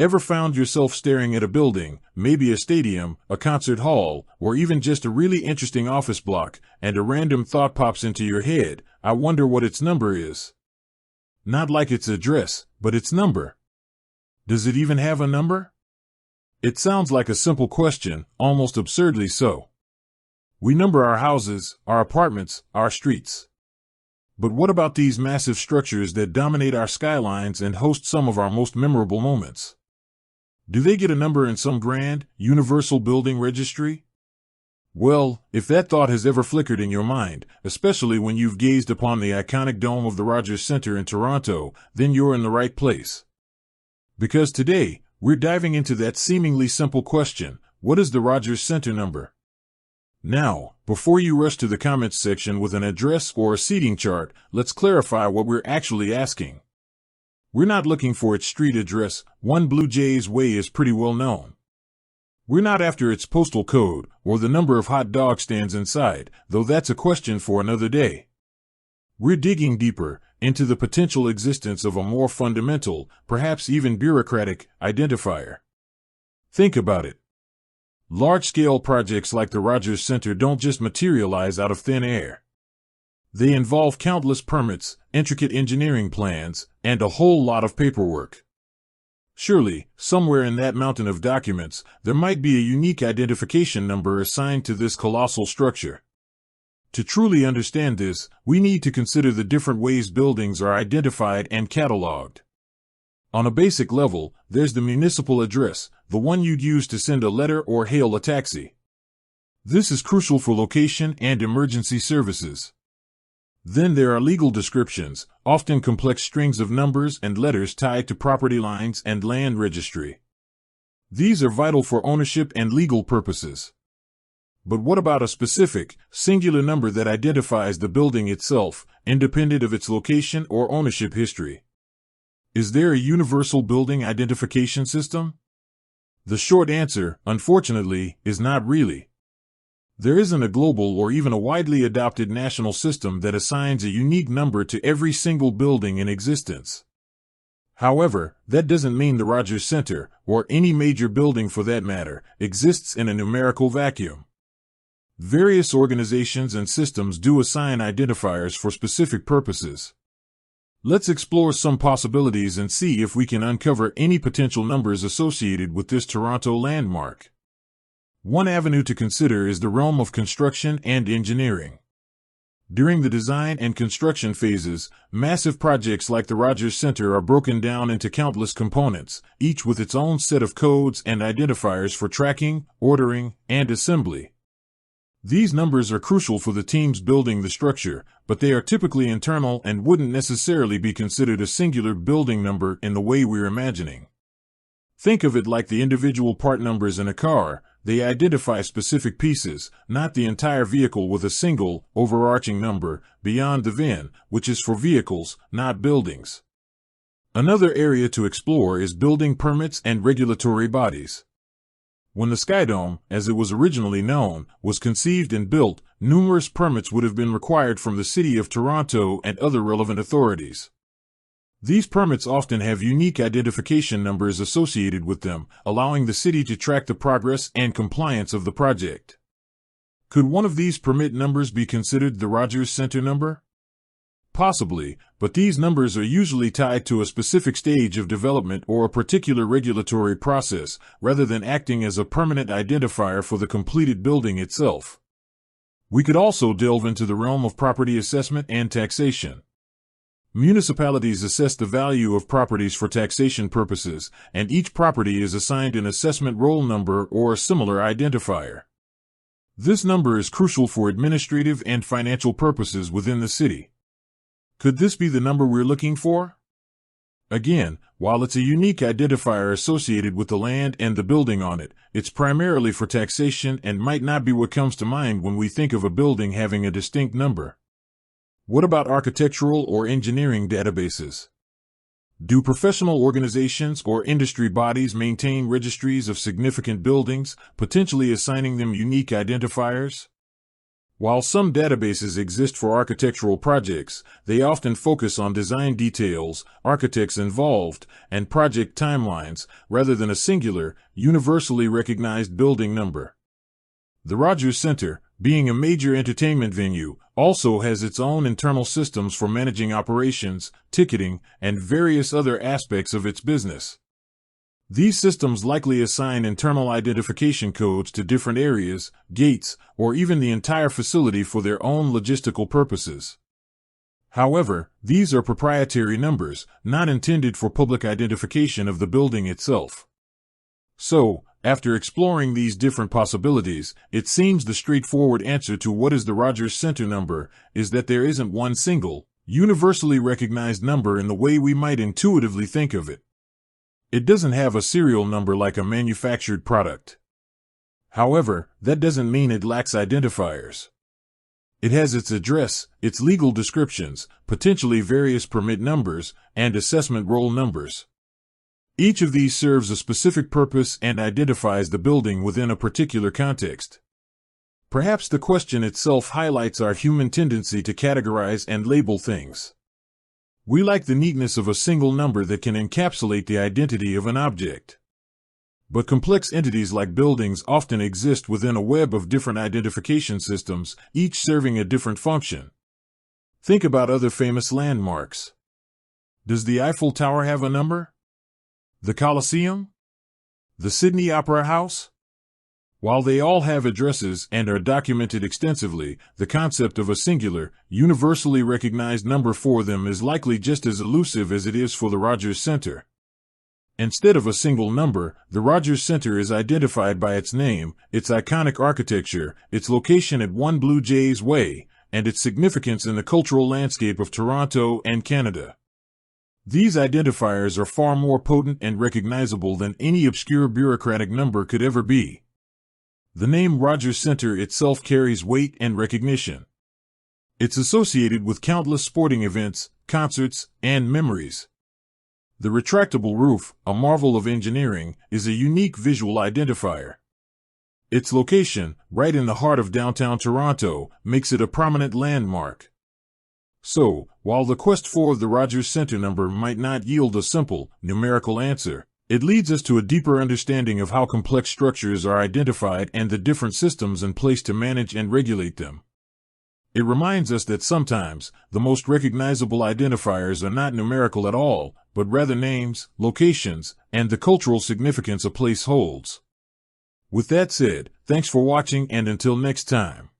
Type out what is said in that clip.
Ever found yourself staring at a building, maybe a stadium, a concert hall, or even just a really interesting office block, and a random thought pops into your head, I wonder what its number is? Not like its address, but its number. Does it even have a number? It sounds like a simple question, almost absurdly so. We number our houses, our apartments, our streets. But what about these massive structures that dominate our skylines and host some of our most memorable moments? Do they get a number in some grand, universal building registry? Well, if that thought has ever flickered in your mind, especially when you've gazed upon the iconic dome of the Rogers Centre in Toronto, then you're in the right place. Because today, we're diving into that seemingly simple question: what is the Rogers Centre number? Now, before you rush to the comments section with an address or a seating chart, let's clarify what we're actually asking. We're not looking for its street address. 1 Blue Jays Way is pretty well known. We're not after its postal code or the number of hot dog stands inside, though that's a question for another day. We're digging deeper into the potential existence of a more fundamental, perhaps even bureaucratic, identifier. Think about it. Large-scale projects like the Rogers Centre don't just materialize out of thin air. They involve countless permits, intricate engineering plans, and a whole lot of paperwork. Surely, somewhere in that mountain of documents, there might be a unique identification number assigned to this colossal structure. To truly understand this, we need to consider the different ways buildings are identified and cataloged. On a basic level, there's the municipal address, the one you'd use to send a letter or hail a taxi. This is crucial for location and emergency services. Then there are legal descriptions, often complex strings of numbers and letters tied to property lines and land registry. These are vital for ownership and legal purposes. But what about a specific, singular number that identifies the building itself, independent of its location or ownership history? Is there a universal building identification system? The short answer, unfortunately, is not really. There isn't a global or even a widely adopted national system that assigns a unique number to every single building in existence. However, that doesn't mean the Rogers Centre, or any major building for that matter, exists in a numerical vacuum. Various organizations and systems do assign identifiers for specific purposes. Let's explore some possibilities and see if we can uncover any potential numbers associated with this Toronto landmark. One avenue to consider is the realm of construction and engineering. During the design and construction phases, massive projects like the Rogers Centre are broken down into countless components, each with its own set of codes and identifiers for tracking, ordering, and assembly. These numbers are crucial for the teams building the structure, but they are typically internal and wouldn't necessarily be considered a singular building number in the way we're imagining. Think of it like the individual part numbers in a car. They identify specific pieces, not the entire vehicle, with a single, overarching number, beyond the VIN, which is for vehicles, not buildings. Another area to explore is building permits and regulatory bodies. When the Skydome, as it was originally known, was conceived and built, numerous permits would have been required from the City of Toronto and other relevant authorities. These permits often have unique identification numbers associated with them, allowing the city to track the progress and compliance of the project. Could one of these permit numbers be considered the Rogers Centre number? Possibly, but these numbers are usually tied to a specific stage of development or a particular regulatory process, rather than acting as a permanent identifier for the completed building itself. We could also delve into the realm of property assessment and taxation. Municipalities assess the value of properties for taxation purposes, and each property is assigned an assessment roll number or a similar identifier. This number is crucial for administrative and financial purposes within the city. Could this be the number we're looking for? Again, while it's a unique identifier associated with the land and the building on it, it's primarily for taxation and might not be what comes to mind when we think of a building having a distinct number. What about architectural or engineering databases? Do professional organizations or industry bodies maintain registries of significant buildings, potentially assigning them unique identifiers? While some databases exist for architectural projects, they often focus on design details, architects involved, and project timelines, rather than a singular, universally recognized building number. The Rogers Center, being a major entertainment venue, also has its own internal systems for managing operations, ticketing, and various other aspects of its business. These systems likely assign internal identification codes to different areas, gates, or even the entire facility for their own logistical purposes. However, these are proprietary numbers, not intended for public identification of the building itself. So, after exploring these different possibilities, it seems the straightforward answer to what is the Rogers Center number is that there isn't one single, universally recognized number in the way we might intuitively think of it. It doesn't have a serial number like a manufactured product. However, that doesn't mean it lacks identifiers. It has its address, its legal descriptions, potentially various permit numbers, and assessment roll numbers. Each of these serves a specific purpose and identifies the building within a particular context. Perhaps the question itself highlights our human tendency to categorize and label things. We like the neatness of a single number that can encapsulate the identity of an object. But complex entities like buildings often exist within a web of different identification systems, each serving a different function. Think about other famous landmarks. Does the Eiffel Tower have a number? The Colosseum? The Sydney Opera House? While they all have addresses and are documented extensively, the concept of a singular, universally recognized number for them is likely just as elusive as it is for the Rogers Center. Instead of a single number, the Rogers Center is identified by its name, its iconic architecture, its location at 1 Blue Jays Way, and its significance in the cultural landscape of Toronto and Canada. These identifiers are far more potent and recognizable than any obscure bureaucratic number could ever be. The name Rogers Center itself carries weight and recognition. It's associated with countless sporting events, concerts, and memories. The retractable roof, a marvel of engineering, is a unique visual identifier. Its location, right in the heart of downtown Toronto, makes it a prominent landmark. So, while the quest for the Rogers Center number might not yield a simple, numerical answer, it leads us to a deeper understanding of how complex structures are identified and the different systems in place to manage and regulate them. It reminds us that sometimes, the most recognizable identifiers are not numerical at all, but rather names, locations, and the cultural significance a place holds. With that said, thanks for watching and until next time.